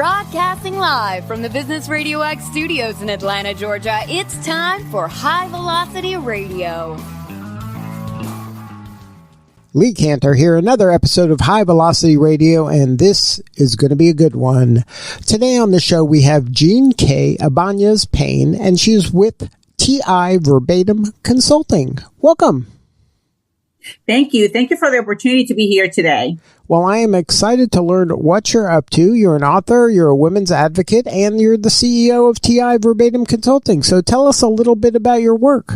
Broadcasting live from the Business RadioX studios in Atlanta, Georgia, it's time for High Velocity Radio. Lee Cantor here, another episode of High Velocity Radio, and this is going to be a good one. Today on the show, we have Kay Ibanez Payne, and she's with TI Verbatim Consulting. Welcome. Thank you. Thank you for the opportunity to be here today. Well, I am excited to learn what you're up to. You're an author, you're a women's advocate, and you're the CEO of TI Verbatim Consulting. So tell us a little bit about your work.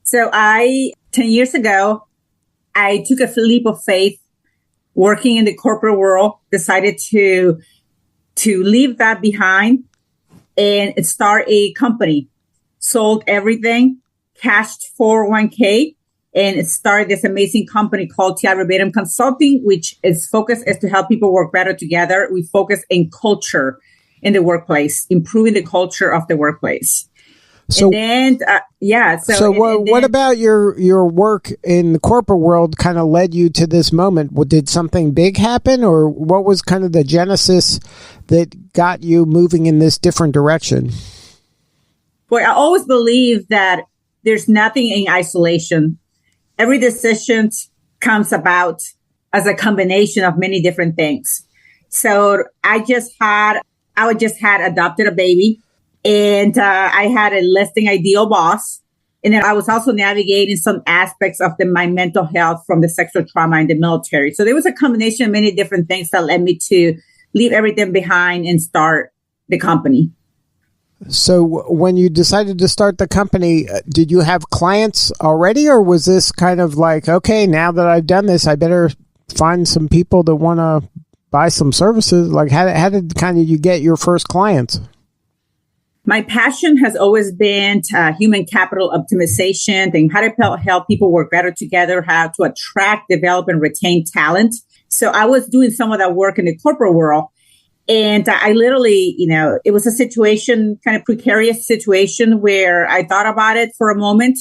So 10 years ago, I took a leap of faith working in the corporate world, decided to leave that behind and start a company. Sold everything, cashed 401k, and started this amazing company called TI Verbatim Consulting, which is focused is to help people work better together. We focus in culture in the workplace, improving the culture of the workplace. So, and then, what about your work in the corporate world kind of led you to this moment? Did something big happen, or what was kind of the genesis that got you moving in this different direction? Well, I always believe that there's nothing in isolation. Every decision comes about as a combination of many different things. So I just had adopted a baby, and I had a less than ideal boss. And then I was also navigating some aspects of my mental health from the sexual trauma in the military. So there was a combination of many different things that led me to leave everything behind and start the company. So when you decided to start the company, did you have clients already, or was this kind of like, okay, now that I've done this, I better find some people that want to buy some services? Like how did kind of you get your first clients? My passion has always been human capital optimization and how to help people work better together, how to attract, develop, and retain talent. So I was doing some of that work in the corporate world. And I literally, it was a situation, kind of precarious situation where I thought about it for a moment,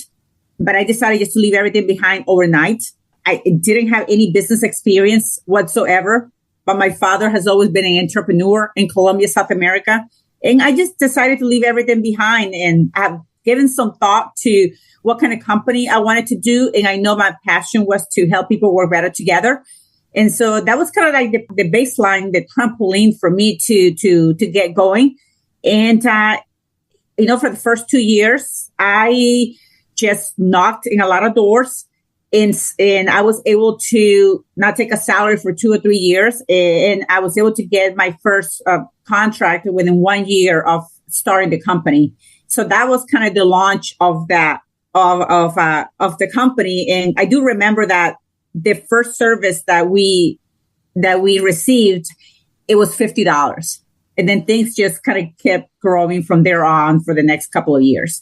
but I decided just to leave everything behind overnight. I didn't have any business experience whatsoever, but my father has always been an entrepreneur in Colombia, South America. And I just decided to leave everything behind, and I've given some thought to what kind of company I wanted to do. And I know my passion was to help people work better together. And so that was kind of like the baseline, the trampoline for me to get going. And, for the first 2 years, I just knocked in a lot of doors, and I was able to not take a salary for 2 or 3 years. And I was able to get my first contract within 1 year of starting the company. So that was kind of the launch of that, of the company. And I do remember that the first service that we received, it was $50. And then things just kind of kept growing from there on for the next couple of years.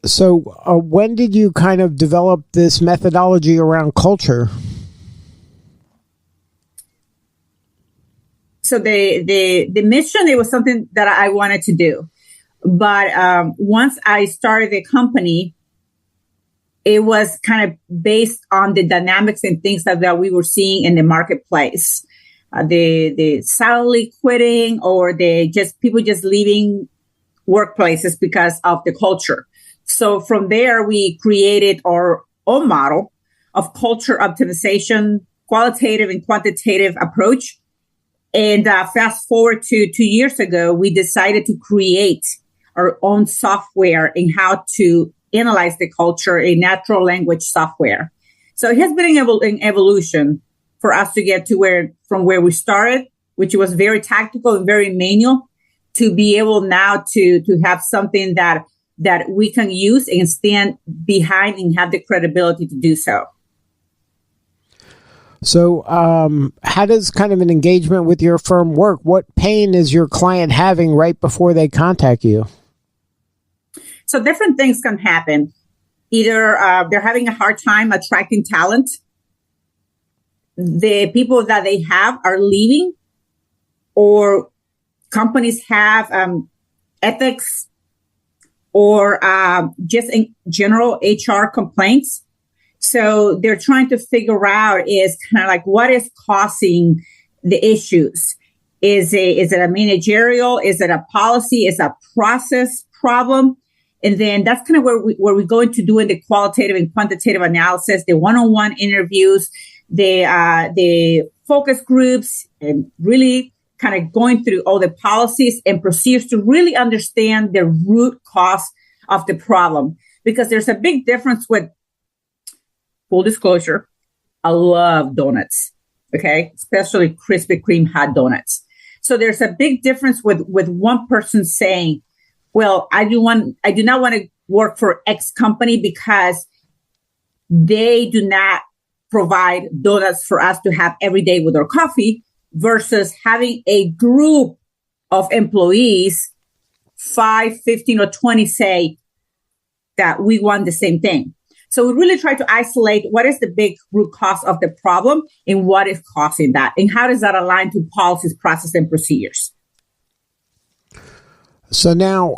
So when did you kind of develop this methodology around culture? So the mission, it was something that I wanted to do. But once I started the company, it was kind of based on the dynamics and things that we were seeing in the marketplace. The silently quitting, or people just leaving workplaces because of the culture. So from there, we created our own model of culture optimization, qualitative and quantitative approach. And fast forward to 2 years ago, we decided to create our own software in how to analyze the culture, a natural language software. So it has been an evolution for us to get to from where we started, which was very tactical and very manual, to be able now to have something that we can use and stand behind and have the credibility to do so. So how does kind of an engagement with your firm work? What pain is your client having right before they contact you? So different things can happen. Either they're having a hard time attracting talent. The people that they have are leaving, or companies have ethics or just in general HR complaints. So they're trying to figure out is kind of like what is causing the issues. Is it a managerial? Is it a policy? Is it a process problem? And then that's kind of where we go into doing the qualitative and quantitative analysis, the one-on-one interviews, the focus groups, and really kind of going through all the policies and procedures to really understand the root cause of the problem. Because there's a big difference with, full disclosure, I love donuts, okay? Especially Krispy Kreme hot donuts. So there's a big difference with one person saying, well, I do not want to work for X company because they do not provide donuts for us to have every day with our coffee, versus having a group of employees, 5, 15, or 20 say that we want the same thing. So we really try to isolate what is the big root cause of the problem and what is causing that, and how does that align to policies, process, and procedures. So now,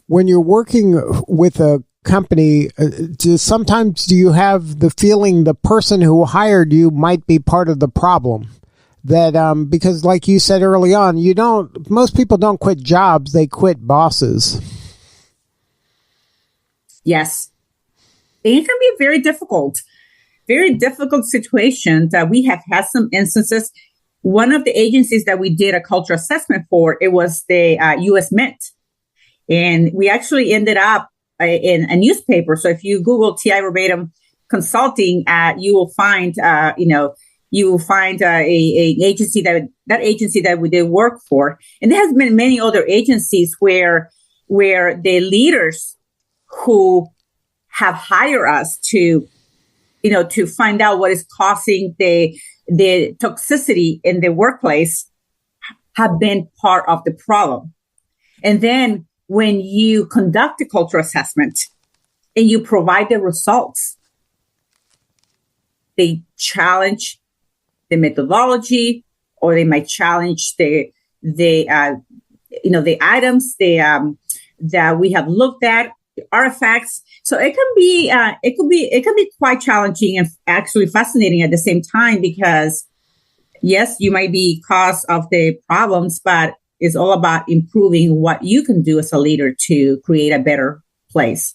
when you're working with a company, sometimes do you have the feeling the person who hired you might be part of the problem? That because, like you said early on, most people don't quit jobs; they quit bosses. Yes, it can be a very difficult situation. That we have had some instances. One of the agencies that we did a culture assessment for, it was the U.S. Mint. And we actually ended up in a newspaper. So if you Google TI Verbatim Consulting, you will find, a agency that we did work for. And there has been many other agencies where the leaders who have hired us to find out what is causing the toxicity in the workplace have been part of the problem. And then when you conduct a culture assessment and you provide the results, they challenge the methodology, or they might challenge the items that we have looked at, the artifacts. So it can be quite challenging and actually fascinating at the same time, because yes, you might be cause of the problems, but it's all about improving what you can do as a leader to create a better place.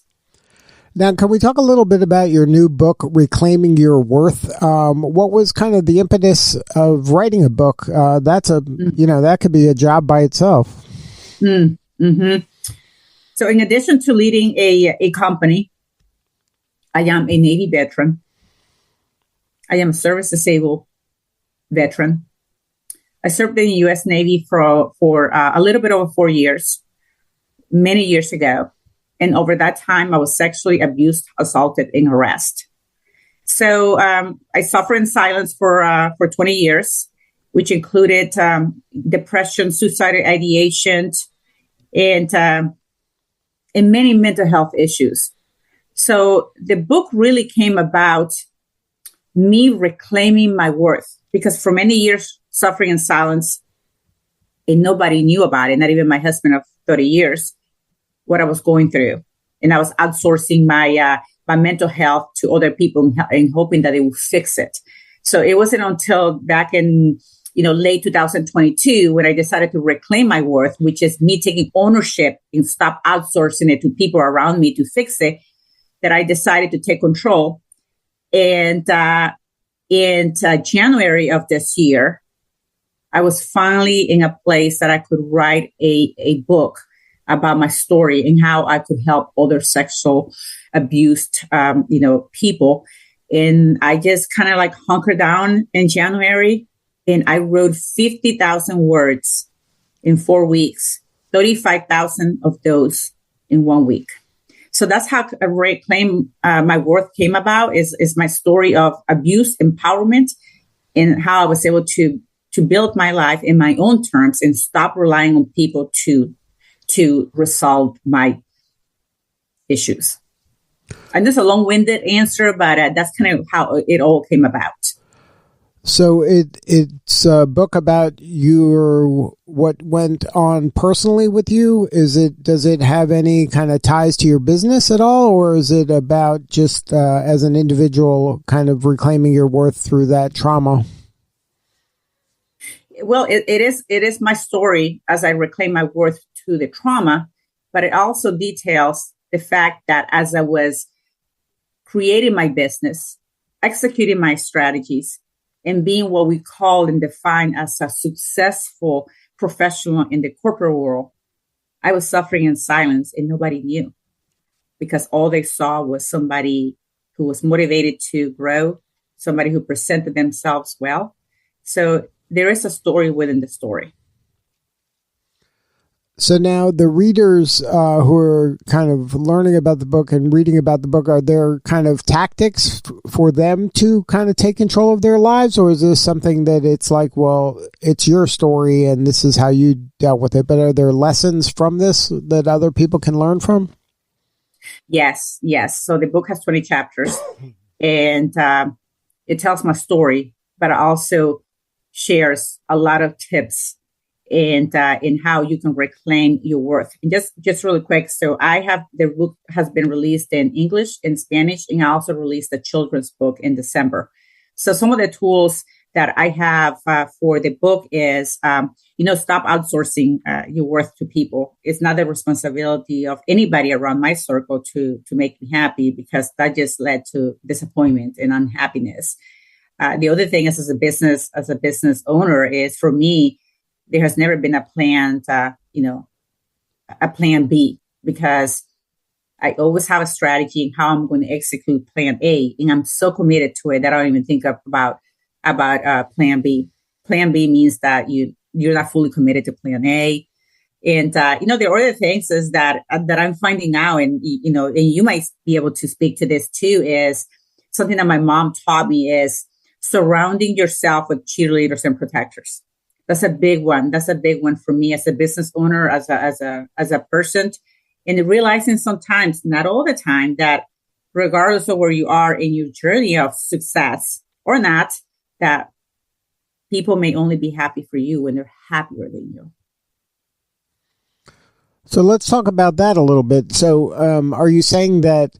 Now, can we talk a little bit about your new book, Reclaiming Your Worth? What was kind of the impetus of writing a book? That could be a job by itself. Mm-hmm. So in addition to leading a company, I am a Navy veteran. I am a service disabled veteran. I served in the U.S. Navy for a little bit over 4 years, many years ago. And over that time, I was sexually abused, assaulted, and harassed. So I suffered in silence for 20 years, which included depression, suicidal ideation, and many mental health issues. So the book really came about me reclaiming my worth, because for many years, suffering in silence, and nobody knew about it, not even my husband of 30 years, what I was going through. And I was outsourcing my mental health to other people and hoping that they would fix it. So it wasn't until back in late 2022 when I decided to reclaim my worth, which is me taking ownership and stop outsourcing it to people around me to fix it, that I decided to take control. And in January of this year, I was finally in a place that I could write a book about my story and how I could help other sexual abused, people. And I just kind of like hunkered down in January, and I wrote 50,000 words in 4 weeks, 35,000 of those in 1 week. So that's how I reclaim my worth came about, is my story of abuse, empowerment, and how I was able to build my life in my own terms and stop relying on people to resolve my issues. And this is a long-winded answer, but that's kind of how it all came about. So it's a book about what went on personally with you. Does it have any kind of ties to your business at all, or is it about just as an individual kind of reclaiming your worth through that trauma? Well, it is my story as I reclaim my worth to the trauma, but it also details the fact that as I was creating my business, executing my strategies, and being what we call and define as a successful professional in the corporate world, I was suffering in silence and nobody knew, because all they saw was somebody who was motivated to grow, somebody who presented themselves well. So there is a story within the story. So now the readers who are kind of learning about the book and reading about the book, are there kind of tactics for them to kind of take control of their lives? Or is this something that it's like, well, it's your story and this is how you dealt with it? But are there lessons from this that other people can learn from? Yes. So the book has 20 chapters and it tells my story, but it also shares a lot of tips and in how you can reclaim your worth. And just really quick, so the book has been released in English, in Spanish, and I also released a children's book in December. So some of the tools that I have for the book is, stop outsourcing your worth to people. It's not the responsibility of anybody around my circle to make me happy, because that just led to disappointment and unhappiness. The other thing is, as a business owner, is for me, there has never been a plan B, because I always have a strategy in how I'm going to execute plan A. And I'm so committed to it that I don't even think about plan B. Plan B means that you're not fully committed to plan A. And, there are other things is that I'm finding now, and you might be able to speak to this too, is something that my mom taught me is surrounding yourself with cheerleaders and protectors. That's a big one. That's a big one for me as a business owner, as a person, and realizing sometimes, not all the time, that regardless of where you are in your journey of success or not, that people may only be happy for you when they're happier than you. So let's talk about that a little bit. So are you saying that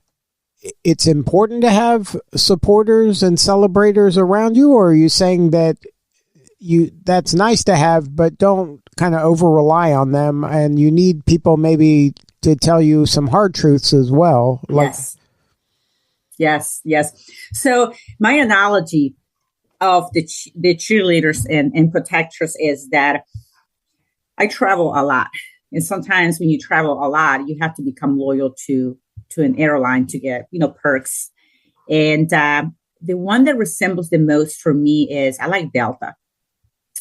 it's important to have supporters and celebrators around you, or are you saying that that's nice to have, but don't kind of over rely on them, and you need people maybe to tell you some hard truths as well? Yes. So my analogy of the cheerleaders and protectors is that I travel a lot. And sometimes when you travel a lot, you have to become loyal to an airline to get, perks. And the one that resembles the most for me is I like Delta.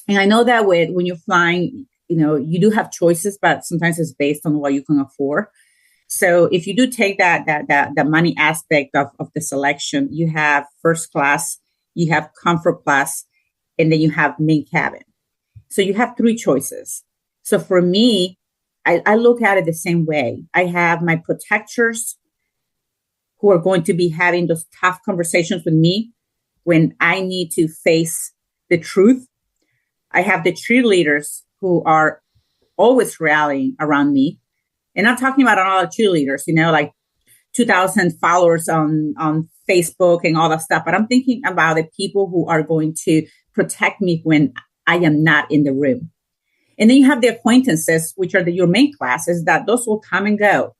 And I know that when you're flying, you do have choices, but sometimes it's based on what you can afford. So if you do take that money aspect of the selection, you have first class, you have comfort plus, and then you have main cabin. So you have three choices. So for me, I look at it the same way. I have my protectors who are going to be having those tough conversations with me when I need to face the truth. I have the cheerleaders who are always rallying around me. And I'm talking about all the cheerleaders, like 2,000 followers on Facebook and all that stuff. But I'm thinking about the people who are going to protect me when I am not in the room. And then you have the acquaintances, which are your main classes, that those will come and go,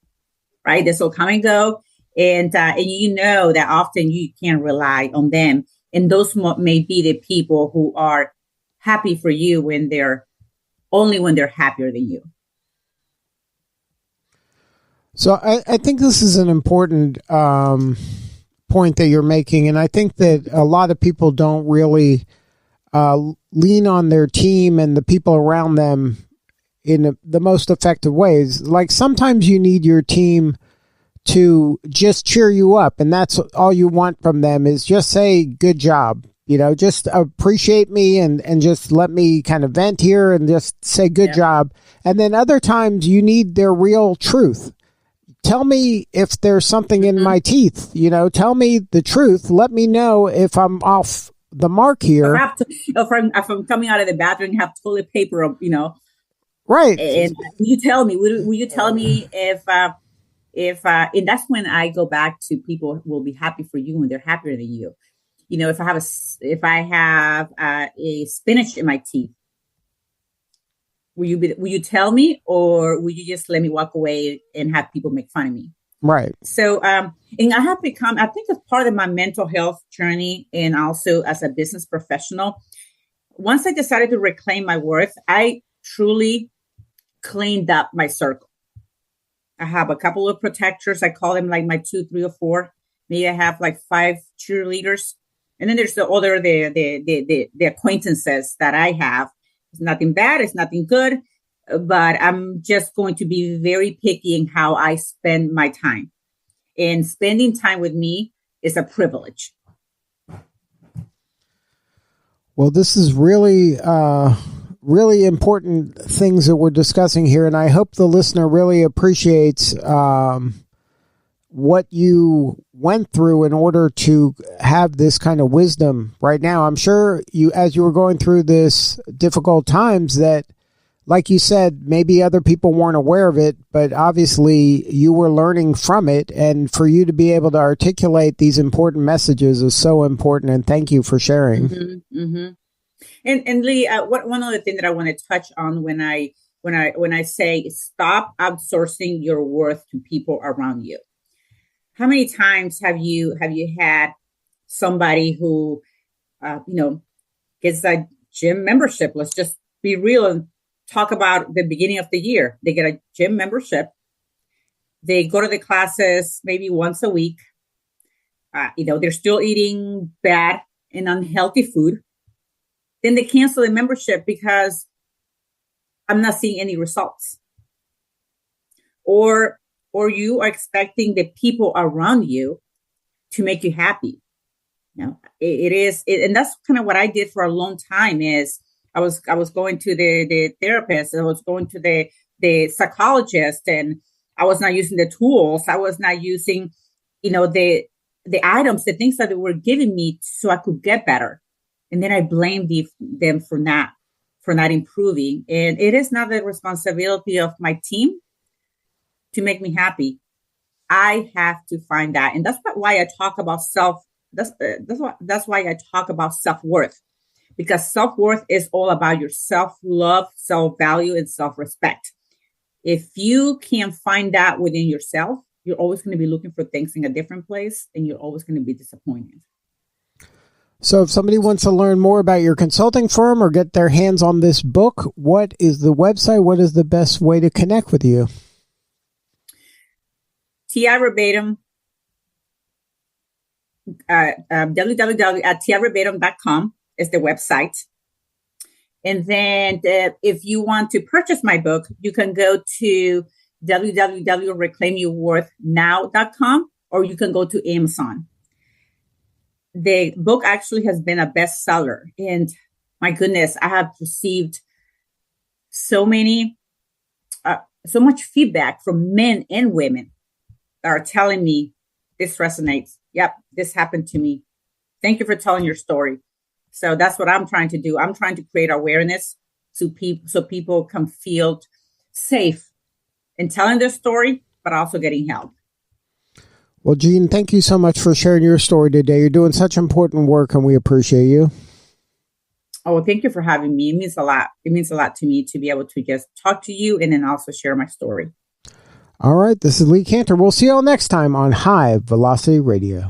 right? This will come and go. And that often you can't rely on them. And those may be the people who are happy for you when they're happier than you. So I think this is an important point that you're making. And I think that a lot of people don't really lean on their team and the people around them in the most effective ways. Like sometimes you need your team to just cheer you up, and that's all you want from them is just say, good job. Just appreciate me and just let me kind of vent here and just say good job. And then other times you need their real truth. Tell me if there's something in my teeth, tell me the truth. Let me know if I'm off the mark here. If I'm coming out of the bathroom and have toilet paper, Right. And will you tell me, will you tell me if and that's when I go back to people who will be happy for you when they're happier than you. If I have a spinach in my teeth, Will you tell me, or will you just let me walk away and have people make fun of me? Right. So, and I have become, I think, as part of my mental health journey, and also as a business professional, once I decided to reclaim my worth, I truly cleaned up my circle. I have a couple of protectors. I call them like my 2, 3, or 4. Maybe I have like 5 cheerleaders. And then there's the acquaintances that I have. It's nothing bad. It's nothing good. But I'm just going to be very picky in how I spend my time. And spending time with me is a privilege. Well, this is really, really important things that we're discussing here. And I hope the listener really appreciates what you went through in order to have this kind of wisdom right now. I'm sure you, as you were going through this difficult times, that, like you said, maybe other people weren't aware of it, but obviously you were learning from it. And for you to be able to articulate these important messages is so important. And thank you for sharing. Mm-hmm, mm-hmm. And Lee, one other thing that I want to touch on when I say stop outsourcing your worth to people around you. How many times have you had somebody who, gets a gym membership? Let's just be real and talk about the beginning of the year. They get a gym membership. They go to the classes maybe once a week. They're still eating bad and unhealthy food. Then they cancel the membership because I'm not seeing any results. Or you are expecting the people around you to make you happy. And that's kind of what I did for a long time. Is I was going to the therapist, I was going to the psychologist, and I was not using the tools. I was not using, the items, the things that they were giving me so I could get better. And then I blamed them for not improving. And it is not the responsibility of my team to make me happy. I have to find that. And that's why I talk about that's why I talk about self-worth, because self-worth is all about your self-love, self-value, and self-respect. If you can't find that within yourself, you're always going to be looking for things in a different place, and you're always going to be disappointed. So if somebody wants to learn more about your consulting firm or get their hands on this book, what is the website? What is the best way to connect with you? TI Verbatim, www.tiverbatim.com is the website. And then if you want to purchase my book, you can go to www.reclaimyourworthnow.com, or you can go to Amazon. The book actually has been a bestseller, and my goodness, I have received so much feedback from men and women that are telling me this resonates. Yep, this happened to me. Thank you for telling your story. So that's what I'm trying to do. I'm trying to create awareness so people can feel safe in telling their story, but also getting help. Well, Jean, thank you so much for sharing your story today. You're doing such important work, and we appreciate you. Oh, thank you for having me. It means a lot. It means a lot to me to be able to just talk to you and then also share my story. All right. This is Lee Cantor. We'll see you all next time on High Velocity Radio.